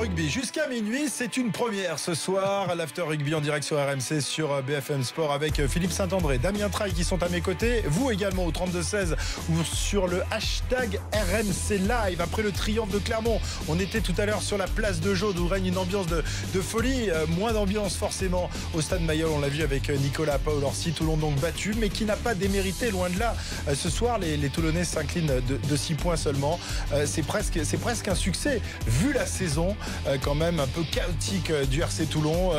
rugby jusqu'à minuit, c'est une première ce soir. L'After Rugby en direct sur RMC, sur BFM Sport avec Philippe Saint-André, Damien Traille qui sont à mes côtés. Vous également au 32-16 ou sur le hashtag RMC Live. Après le triomphe de Clermont, on était tout à l'heure sur la place de Jaude où règne une ambiance de folie. Moins d'ambiance forcément au Stade Mayol, on l'a vu avec Nicolas Paolorsi. Toulon donc battu, mais qui n'a pas démérité, loin de là. Ce soir, les Toulonnais s'inclinent de 6 points seulement. C'est presque un succès vu la saison quand même un peu chaotique du RC Toulon.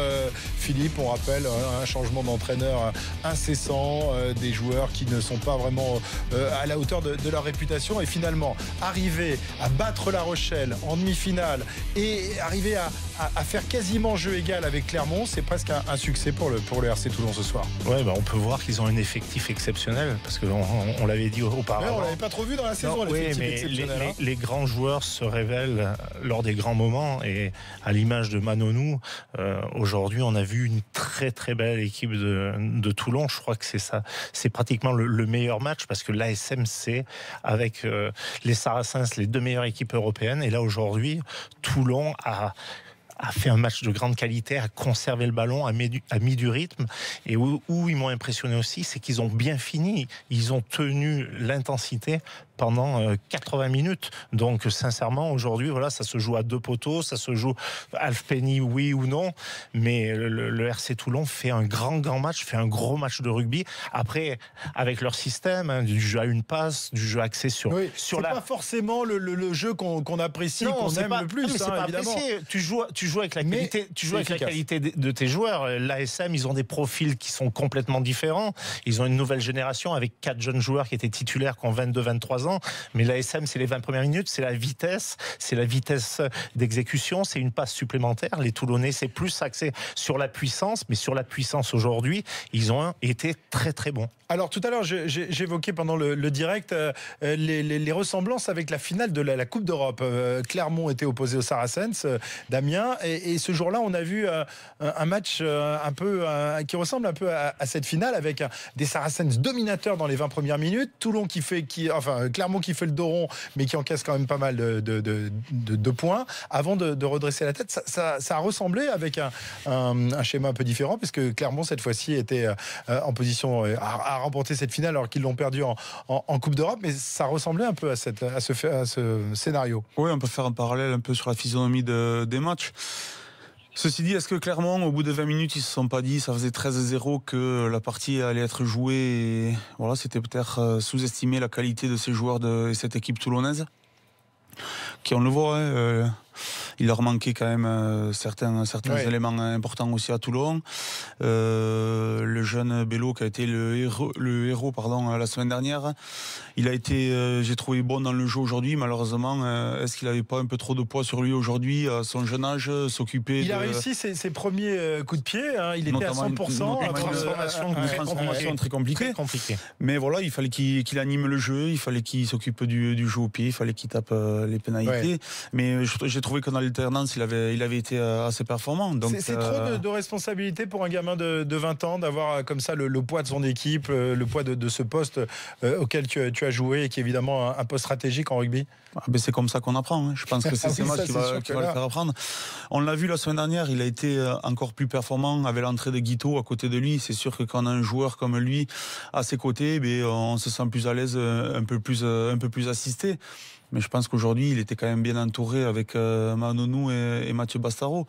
Philippe, on rappelle un changement d'entraîneur incessant, des joueurs qui ne sont pas vraiment à la hauteur de leur réputation, et finalement arriver à battre La Rochelle en demi-finale et arriver à faire quasiment jeu égal avec Clermont, c'est presque un succès pour le RC Toulon ce soir. Ouais, on peut voir qu'ils ont un effectif exceptionnel parce qu'on l'avait dit auparavant. Ouais, on l'avait pas trop vu dans la saison. Les grands joueurs se révèlent lors des grands moments, et à l'image de Manonou, aujourd'hui on a vu une très très belle équipe de Toulon. Je crois que c'est ça, c'est pratiquement le meilleur match, parce que l'ASM, c'est avec les Saracens les deux meilleures équipes européennes, et là aujourd'hui Toulon a fait un match de grande qualité, a conservé le ballon, a mis du rythme. Et où ils m'ont impressionné aussi, c'est qu'ils ont bien fini. Ils ont tenu l'intensité pendant 80 minutes. Donc sincèrement, aujourd'hui, voilà, ça se joue à deux poteaux, ça se joue half-penny, oui ou non, mais le RC Toulon fait un grand match, fait un gros match de rugby. Après, avec leur système, du jeu à une passe, du jeu axé sur c'est la... pas forcément le jeu qu'on apprécie, qu'on aime le plus. Mais c'est pas évidemment. Apprécié. Tu joues avec la qualité, la qualité de tes joueurs. L'ASM, ils ont des profils qui sont complètement différents. Ils ont une nouvelle génération avec 4 jeunes joueurs qui étaient titulaires, qui ont 22-23 ans. Mais l'ASM, c'est les 20 premières minutes, c'est la vitesse d'exécution, c'est une passe supplémentaire. Les Toulonnais, c'est plus axé sur la puissance, mais sur la puissance aujourd'hui, ils ont été très très bons. Alors tout à l'heure, j'évoquais pendant le direct les ressemblances avec la finale de la Coupe d'Europe. Clermont était opposé aux Saracens, Damien, et ce jour-là, on a vu un match qui ressemble un peu à cette finale, avec des Saracens dominateurs dans les 20 premières minutes, Toulon Clermont qui fait le dos rond, mais qui encaisse quand même pas mal de points avant de redresser la tête. Ça a ressemblé avec un schéma un peu différent, puisque Clermont cette fois-ci était en position à remporter cette finale alors qu'ils l'ont perdu en Coupe d'Europe, mais ça ressemblait un peu à ce scénario. Oui, on peut faire un parallèle un peu sur la physionomie des matchs. Ceci dit, est-ce que Clermont, au bout de 20 minutes, ils se sont pas dit, ça faisait 13-0, que la partie allait être jouée, et voilà, c'était peut-être sous-estimer la qualité de ces joueurs de cette équipe toulonnaise, qui, on le voit, il leur manquait quand même certains éléments importants aussi à Toulon. Le jeune Bello, qui a été le héros la semaine dernière, il a été, j'ai trouvé bon dans le jeu aujourd'hui. Malheureusement, est-ce qu'il n'avait pas un peu trop de poids sur lui aujourd'hui, à son jeune âge, s'occuper Il a réussi ses premiers coups de pied, il était à 100%. Une transformation très compliquée. Mais voilà, il fallait qu'il anime le jeu, il fallait qu'il s'occupe du jeu au pied, il fallait qu'il tape les pénalités. Ouais. Mais j'ai trouvé qu'en alternance, il avait été assez performant. Donc c'est trop de responsabilité pour un gamin de 20 ans d'avoir comme ça le poids de son équipe, le poids de ce poste auquel tu as joué, et qui est évidemment un poste stratégique en rugby. C'est comme ça qu'on apprend. Je pense que c'est ce match qui va le faire apprendre. On l'a vu la semaine dernière, il a été encore plus performant avec l'entrée de Guito à côté de lui. C'est sûr que quand on a un joueur comme lui à ses côtés, on se sent plus à l'aise, un peu plus assisté. Mais je pense qu'aujourd'hui, il était quand même bien entouré avec Manonou et Mathieu Bastaro.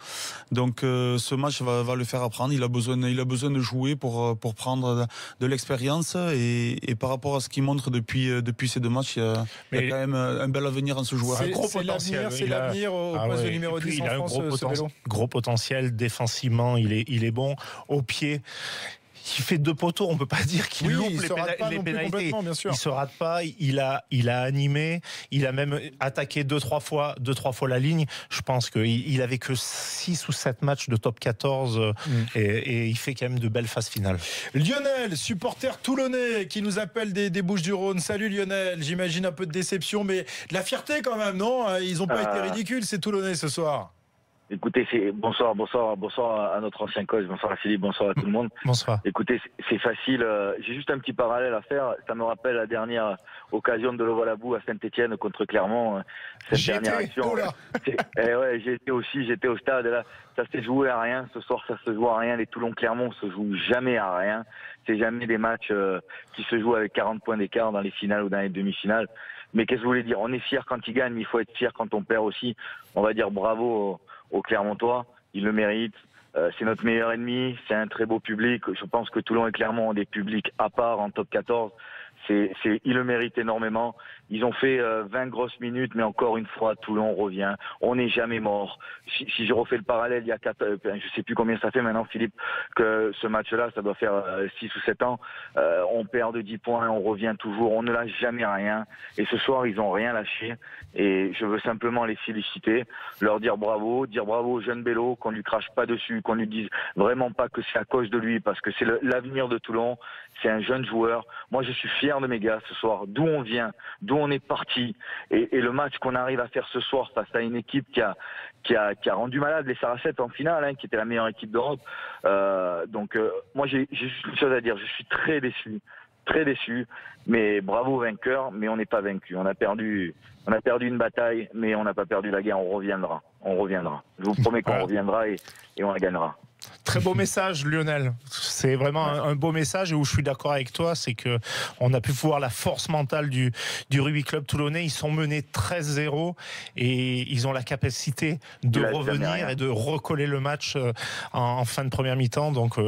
Donc ce match va le faire apprendre. Il a besoin de jouer pour prendre de l'expérience. Et par rapport à ce qu'il montre depuis ces deux matchs, il y a quand même un bel avenir en ce joueur. Un gros potentiel. C'est l'avenir au poste de numéro 10 en France. Il a un gros potentiel. Défensivement, il est bon. Au pied, il fait 2 poteaux, on peut pas dire qu'il loupe les pénalités. Il se rate pas, il a animé, il a même attaqué 2-3 fois la ligne. Je pense qu'il avait que 6 ou 7 matchs de top 14 et il fait quand même de belles phases finales. Lionel, supporter toulonnais, qui nous appelle des Bouches-du-Rhône. Salut Lionel, j'imagine un peu de déception, mais de la fierté quand même, non? Ils n'ont pas été ridicules, ces Toulonnais, ce soir. Écoutez, bonsoir à notre ancien coach, bonsoir à Philippe, bonsoir à tout le monde. Bonsoir. Écoutez, c'est facile. J'ai juste un petit parallèle à faire. Ça me rappelle la dernière occasion de Levallois à Saint-Etienne contre Clermont. Cette dernière action. J'étais au stade. Là, ça s'est joué à rien. Ce soir, ça se joue à rien. Les Toulon-Clermont se jouent jamais à rien. C'est jamais des matchs qui se jouent avec 40 points d'écart dans les finales ou dans les demi-finales. Mais qu'est-ce que je voulais dire? On est fiers quand ils gagnent, mais il faut être fier quand on perd aussi. On va dire bravo aux Clermontois, ils le méritent. C'est notre meilleur ennemi, c'est un très beau public. Je pense que Toulon et Clermont ont des publics à part en top 14. Ils le méritent énormément. Ils ont fait 20 grosses minutes, mais encore une fois, Toulon revient. On n'est jamais mort. Si je refais le parallèle, il y a 4, je sais plus combien ça fait maintenant, Philippe, que ce match-là, ça doit faire 6 ou 7 ans. On perd de 10 points, on revient toujours. On ne lâche jamais rien. Et ce soir, ils ont rien lâché. Et je veux simplement les féliciter, leur dire bravo au jeune Bello, qu'on lui crache pas dessus, qu'on lui dise vraiment pas que c'est à cause de lui, parce que c'est l'avenir de Toulon. C'est un jeune joueur. Moi, je suis fier de mes gars ce soir, d'où on vient, d'où on est parti. Et le match qu'on arrive à faire ce soir face à une équipe qui a rendu malade les Saracens en finale, qui était la meilleure équipe d'Europe. Moi, j'ai juste une chose à dire. Je suis très déçu. Mais bravo vainqueur, mais on n'est pas vaincu. On a perdu une bataille, mais on n'a pas perdu la guerre. On reviendra. Je vous promets qu'on reviendra et on la gagnera. Très beau message, Lionel. C'est vraiment un beau message, et où je suis d'accord avec toi, c'est que on a pu voir la force mentale du Rugby Club toulonnais. Ils sont menés 13-0 et ils ont la capacité de revenir et de recoller le match en fin de première mi-temps. Donc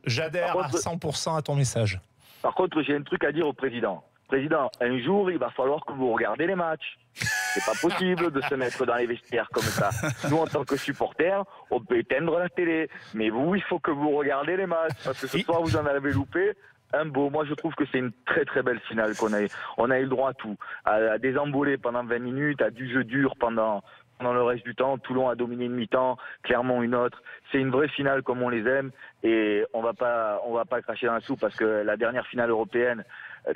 j'adhère à 100% à ton message. Par contre, j'ai un truc à dire au président. Président, un jour, il va falloir que vous regardez les matchs. C'est pas possible de se mettre dans les vestiaires comme ça. Nous, en tant que supporters, on peut éteindre la télé. Mais vous, il faut que vous regardez les matchs. Parce que ce soir, vous en avez loupé un beau. Moi, je trouve que c'est une très très belle finale qu'on a eu. On a eu le droit à tout. À des envolées pendant 20 minutes, à du jeu dur pendant le reste du temps. Toulon a dominé une mi-temps, Clermont une autre. C'est une vraie finale comme on les aime. Et on va pas cracher dans la soupe, parce que la dernière finale européenne,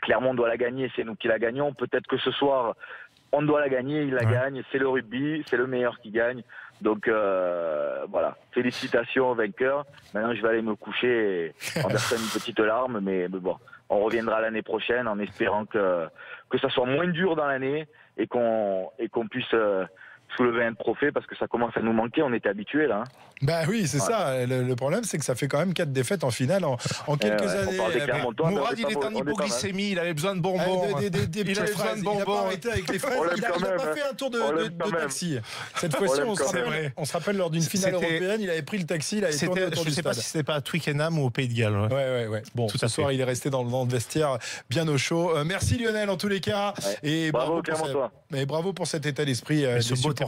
Clermont doit la gagner, c'est nous qui la gagnons. Peut-être que ce soir, on doit la gagner, il la gagne. C'est le rugby, c'est le meilleur qui gagne. Donc voilà, félicitations aux vainqueurs. Maintenant, je vais aller me coucher en versant une petite larme, mais bon, on reviendra l'année prochaine en espérant que ça soit moins dur dans l'année et qu'on puisse soulever un trophée, parce que ça commence à nous manquer. On était habitués là. Bah oui, c'est ça. Le problème, c'est que ça fait quand même 4 défaites en finale en quelques années. Mourad, il est en hypoglycémie, il avait besoin de bonbons. Il avait besoin de bonbons. Il n'a pas arrêté avec les fraises. Il n'a pas fait un tour de taxi. Cette fois-ci, on se rappelle lors d'une finale européenne, il avait pris le taxi, il avait tourné autour du stade. Je ne sais pas si c'était pas à Twickenham ou au Pays de Galles. Ouais. Bon, ce soir, il est resté dans le vestiaire bien au chaud. Merci Lionel en tous les cas. Et bravo pour cet état d'esprit des supporters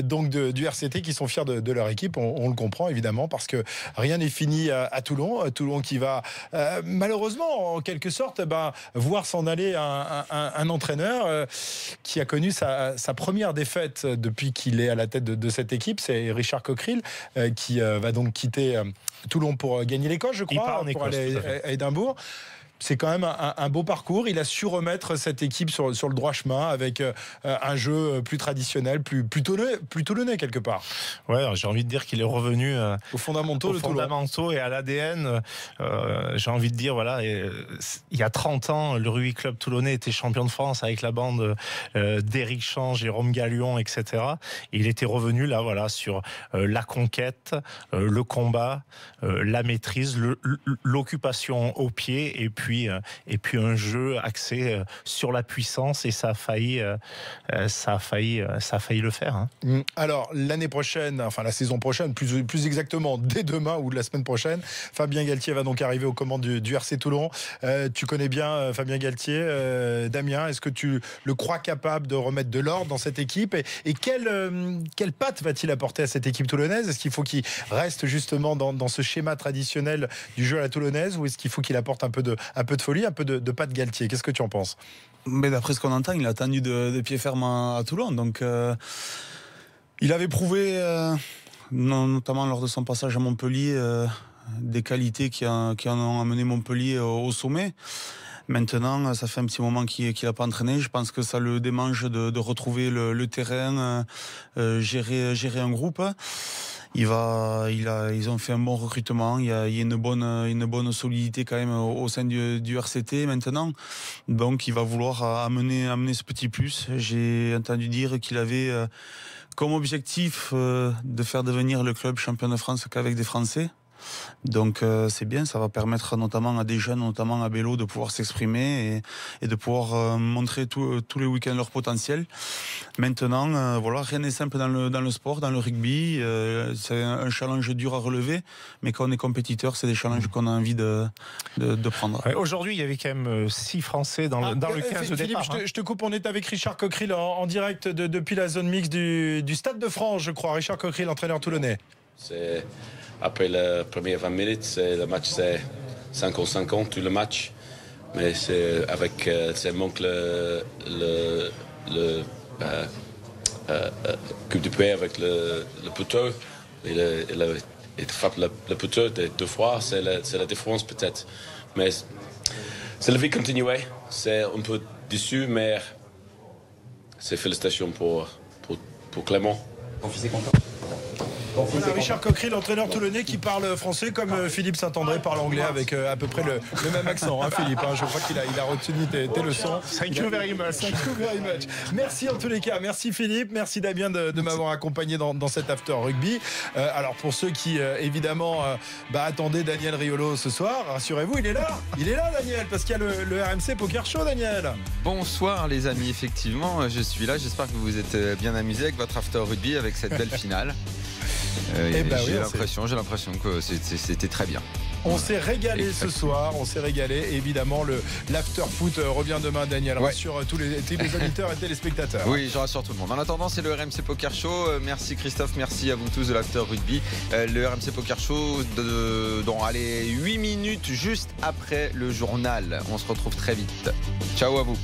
donc du RCT qui sont fiers de leur équipe. On le comprend évidemment, parce que rien n'est fini à Toulon. Toulon qui va malheureusement, en quelque sorte, voir s'en aller un entraîneur qui a connu sa première défaite depuis qu'il est à la tête de cette équipe. C'est Richard Cockerill qui va donc quitter Toulon pour gagner l'Écosse, je crois, pour aller à Édimbourg. C'est quand même un beau parcours. Il a su remettre cette équipe sur le droit chemin avec un jeu plus traditionnel, plus toulonnais quelque part. Ouais, j'ai envie de dire qu'il est revenu aux fondamentaux et à l'ADN. J'ai envie de dire, voilà, il y a 30 ans, le Rugby Club toulonnais était champion de France avec la bande d'Éric Champ, Jérôme Gallion, etc. Et il était revenu là, voilà, sur la conquête, le combat, la maîtrise, l'occupation au pied, et puis un jeu axé sur la puissance, et ça a failli le faire. Hein. Alors l'année prochaine, enfin la saison prochaine, plus exactement dès demain ou de la semaine prochaine, Fabien Galtier va donc arriver aux commandes du RC Toulon. Tu connais bien Fabien Galtier, Damien. Est-ce que tu le crois capable de remettre de l'ordre dans cette équipe, et quelle patte va-t-il apporter à cette équipe toulonnaise? Est-ce qu'il faut qu'il reste justement dans ce schéma traditionnel du jeu à la toulonnaise, ou est-ce qu'il faut qu'il apporte un peu de folie, un peu de patte Galtier? Qu'est-ce que tu en penses? Mais d'après ce qu'on entend, il a tendu de pied ferme à Toulon. Donc, il avait prouvé, notamment lors de son passage à Montpellier, des qualités qui en ont amené Montpellier au sommet. Maintenant, ça fait un petit moment qu'il n'a pas entraîné. Je pense que ça le démange de retrouver le terrain, gérer un groupe. Ils ont fait un bon recrutement. Il y a une bonne solidité quand même au sein du RCT maintenant. Donc, il va vouloir amener ce petit plus. J'ai entendu dire qu'il avait comme objectif de faire devenir le club champion de France qu'avec des Français. Donc c'est bien, ça va permettre notamment à des jeunes, notamment à Bello, de pouvoir s'exprimer et de pouvoir montrer tous les week-ends leur potentiel. Maintenant, voilà, rien n'est simple dans le sport, dans le rugby. C'est un challenge dur à relever, mais quand on est compétiteur, c'est des challenges qu'on a envie de prendre. Ouais, aujourd'hui, il y avait quand même 6 Français dans le 15 de Philippe, départ. je te coupe, on est avec Richard Cockerill en direct depuis la zone mixte du Stade de France, je crois. Richard Cockerill, entraîneur toulonnais. Après les premières 20 minutes, le match c'est 50-50 tout le match. Mais c'est avec ça manque le coup de pied avec le poteau. Il frappe le poteau 2 fois, c'est la différence peut-être. Mais c'est la vie continuée. C'est un peu déçu, mais c'est félicitations pour Clément. Ton fils est content. Voilà, Richard Cockerill, l'entraîneur toulonnais qui parle français comme Philippe Saint-André parle anglais avec à peu près le même accent, hein, Philippe. Hein, je crois qu'il a retenu tes leçons. Thank you very much. Thank you very much. Merci en tous les cas. Merci Philippe. Merci Damien de m'avoir accompagné dans cet after rugby. Alors pour ceux qui évidemment attendaient Daniel Riolo ce soir, rassurez-vous, il est là. Il est là, Daniel, parce qu'il y a le RMC Poker Show, Daniel. Bonsoir les amis, effectivement, je suis là. J'espère que vous vous êtes bien amusés avec votre after rugby, avec cette belle finale. J'ai l'impression que c'était très bien. On s'est régalé ce soir, on s'est régalé. Et évidemment, l'after foot revient demain, Daniel. Ouais. Rassure tous les auditeurs et téléspectateurs. Oui, je rassure tout le monde. En attendant, c'est le RMC Poker Show. Merci Christophe, merci à vous tous de l'after rugby. Le RMC Poker Show dans 8 minutes juste après le journal. On se retrouve très vite. Ciao à vous.